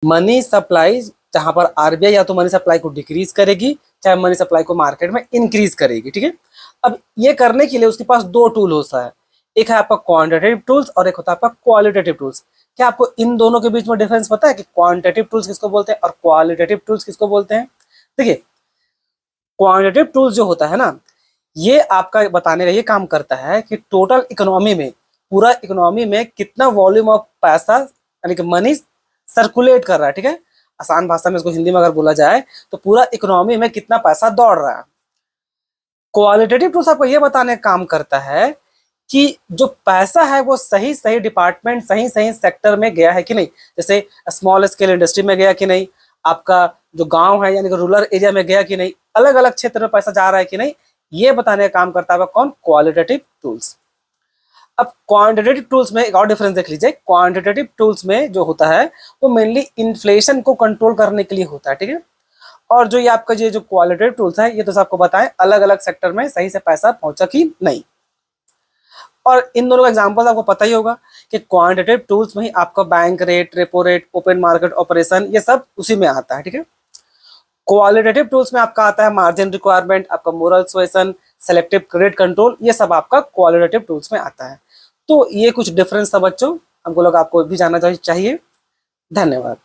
Money supply, जहां पर RBI या तो मनी सप्लाई को डिक्रीज करेगी, चाहे मनी सप्लाई को मार्केट में इंक्रीज करेगी, ठीक है। अब ये करने के लिए उसके पास दो टूल होता है, एक है आपका क्वांटिटेटिव टूल्स और एक होता है आपका क्वालिटेटिव टूल्स। क्या आपको इन दोनों के बीच में डिफरेंस पता है कि क्वांटिटेटिव टूल्स किसको बोलते हैं और क्वालिटेटिव टूल्स किसको बोलते हैं? देखिए, क्वांटिटेटिव टूल्स जो होता है ना, ये आपका बताने का ये काम करता है कि टोटल इकोनॉमी में, पूरा इकोनॉमी में कितना वॉल्यूम ऑफ पैसा यानी कि मनी सर्कुलेट कर रहा है, ठीक है। आसान भाषा में इसको हिंदी में अगर बोला जाए तो पूरा इकोनॉमी में कितना पैसा दौड़ रहा है। क्वालिटेटिव टूल्स आपको ये बताने का काम करता है कि जो पैसा है वो सही सही डिपार्टमेंट, सही सही सेक्टर में गया है कि नहीं। जैसे स्मॉल स्केल इंडस्ट्री में गया कि नहीं, आपका जो गांव है यानी कि रूरल एरिया में गया कि नहीं, अलग अलग क्षेत्र में पैसा जा रहा है कि नहीं, ये बताने का काम करता है कौन? Qualitative tools. अब क्वांटिटेटिव टूल्स में एक और डिफरेंस देख लीजिए। क्वांटिटेटिव टूल्स में जो होता है वो मेनली इन्फ्लेशन को कंट्रोल करने के लिए होता है, ठीक है। और जो ये आपका ये जो क्वालिटेटिव टूल्स है, ये तो आपको बताएं अलग अलग सेक्टर में सही से पैसा पहुंचा कि नहीं। और इन दोनों का एग्जांपल आपको पता ही होगा कि क्वांटिटेटिव टूल्स में ही आपका bank rate, repo rate, open market operation, ये सब उसी में आता है, ठीक है। क्वालिटेटिव टूल्स में आपका आता है मार्जिन रिक्वायरमेंट, आपका मोरल सुएसन, सेलेक्टिव क्रेडिट कंट्रोल, ये सब आपका क्वालिटेटिव टूल्स में आता है। तो ये कुछ डिफरेंस था बच्चों, हमको लगा आपको भी जानना चाहिए। धन्यवाद।